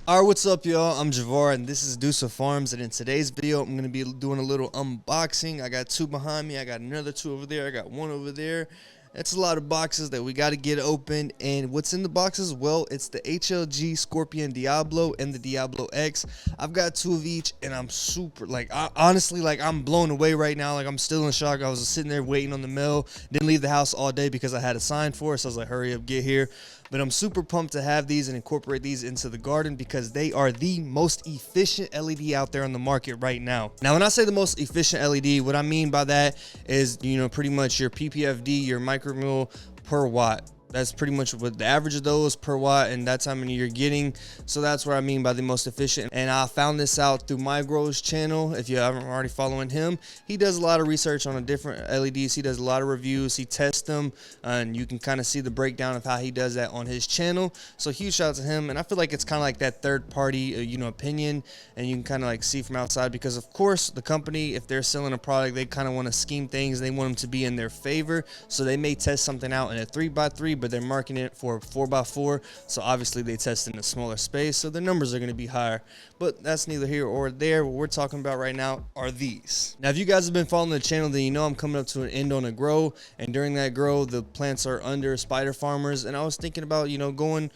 Alright, what's up y'all? I'm Juvar and this is Dusa Farms, and in today's video I'm going to be doing a little unboxing. I got two behind me, I got another two over there, I got one over there. That's a lot of boxes that we got to get open, and what's in the boxes? Well, it's the HLG Scorpion Diablo and the Diablo X. I've got two of each and I'm super, honestly, I'm blown away right now. I'm still in shock. I was sitting there waiting on the mail, didn't leave the house all day because I had a sign for it, so I was like, hurry up, get here. But I'm super pumped to have these and incorporate these into the garden because they are the most efficient LED out there on the market right now. Now, when I say the most efficient LED, what I mean by that is, pretty much your PPFD, your micromule per watt. That's pretty much what the average of those per watt, and that's how many you're getting. So that's what I mean by the most efficient. And I found this out through My Grow's channel. If you haven't already following him, he does a lot of research on the different LEDs. He does a lot of reviews. He tests them, and you can kind of see the breakdown of how he does that on his channel. So huge shout out to him. And I feel like it's kind of like that third party, opinion, and you can kind of see from outside because, of course, the company, if they're selling a product, they kind of want to scheme things. They want them to be in their favor. So they may test something out in a 3x3, but they're marketing it for 4x4, so obviously they test in a smaller space, so their numbers are going to be higher. But that's neither here or there. What we're talking about right now are these. Now, if you guys have been following the channel, then you know I'm coming up to an end on a grow, and during that grow the plants are under spider farmers, and I was thinking about going,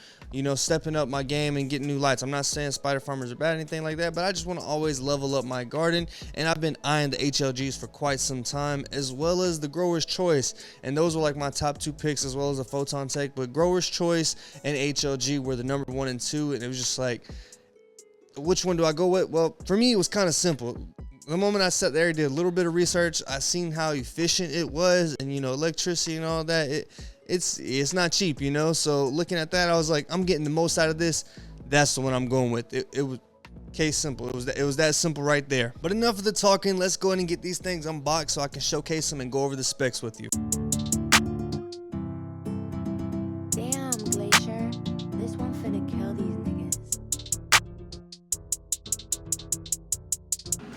stepping up my game and getting new lights. I'm not saying spider farmers are bad or anything like that, but I just want to always level up my garden, and I've been eyeing the HLGs for quite some time, as well as the Grower's Choice, and those were my top two picks, as well as the Photon Tech. But Grower's Choice and HLG were the number 1 and 2, and it was just which one do I go with? Well, for me, it was kind of simple. The moment I sat there, did a little bit of research, I seen how efficient it was, and electricity and all that. It's not cheap, So looking at that, I was like, I'm getting the most out of this. That's the one I'm going with. It was case simple. It was that simple right there. But enough of the talking. Let's go ahead and get these things unboxed so I can showcase them and go over the specs with you.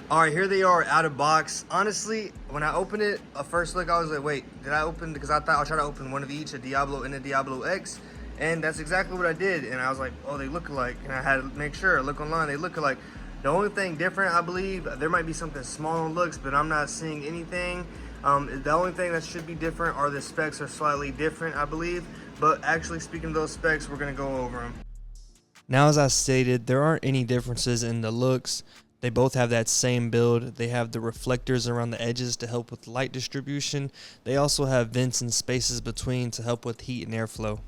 All right, here they are out of box. Honestly, when I opened it, a first look, I was like, wait, did I open? Because I thought I'll try to open one of each, a Diablo and a Diablo X. And that's exactly what I did. And I was like, oh, they look alike. And I had to make sure, look online, they look alike. The only thing different, I believe, there might be something small in looks, but I'm not seeing anything. The only thing that should be different are the specs are slightly different, I believe. But actually, speaking of those specs, we're gonna go over them. Now, as I stated, there aren't any differences in the looks. They both have that same build. They have the reflectors around the edges to help with light distribution. They also have vents and spaces between to help with heat and airflow.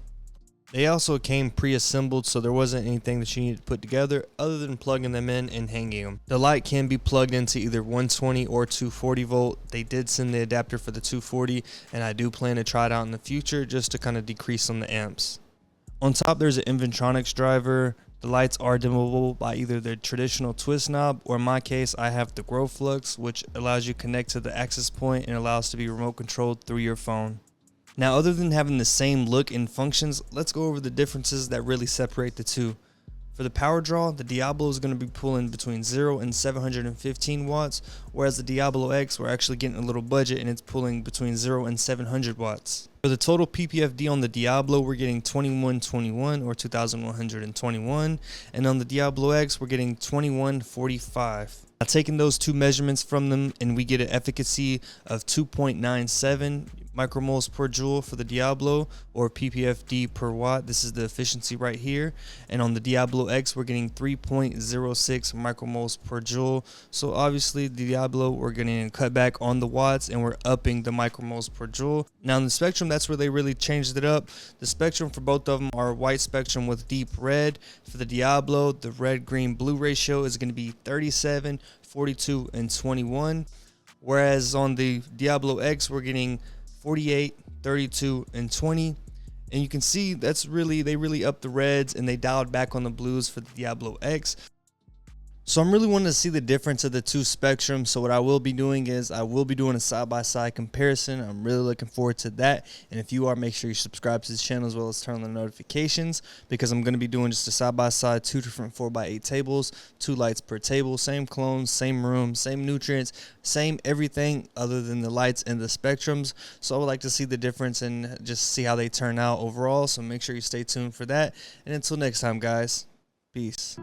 They also came pre-assembled, so there wasn't anything that you needed to put together other than plugging them in and hanging them. The light can be plugged into either 120 or 240 volt. They did send the adapter for the 240, and I do plan to try it out in the future just to kind of decrease on the amps. On top, there's an Inventronics driver. The lights are dimmable by either the traditional twist knob, or in my case, I have the Grow Flux, which allows you to connect to the access point and allows to be remote controlled through your phone. Now, other than having the same look and functions, let's go over the differences that really separate the two. For the power draw, the Diablo is going to be pulling between 0 and 715 watts, whereas the Diablo X, we're actually getting a little budget and it's pulling between 0 and 700 watts. For the total PPFD on the Diablo, we're getting 2121 or 2121, and on the Diablo X, we're getting 2145. Now, taking those two measurements from them, and we get an efficacy of 2.97 micromoles per joule for the Diablo, or PPFD per watt. This is the efficiency right here. And on the Diablo X, we're getting 3.06 micromoles per joule. So obviously the Diablo, we're getting a cutback on the watts and we're upping the micromoles per joule. Now in the spectrum, that's where they really changed it up. The spectrum for both of them are white spectrum with deep red. For the Diablo, the red, green, blue ratio is going to be 37, 42, and 21. Whereas on the Diablo X, we're getting 48, 32, and 20. And you can see they really upped the reds and they dialed back on the blues for the Diablo X. So I'm really wanting to see the difference of the two spectrums. So what I will be doing is I will be doing a side-by-side comparison. I'm really looking forward to that. And if you are, make sure you subscribe to this channel as well as turn on the notifications, because I'm going to be doing just a side-by-side, two different 4x8 tables, 2 lights per table, same clones, same room, same nutrients, same everything other than the lights and the spectrums. So I would like to see the difference and just see how they turn out overall. So make sure you stay tuned for that. And until next time, guys. Peace.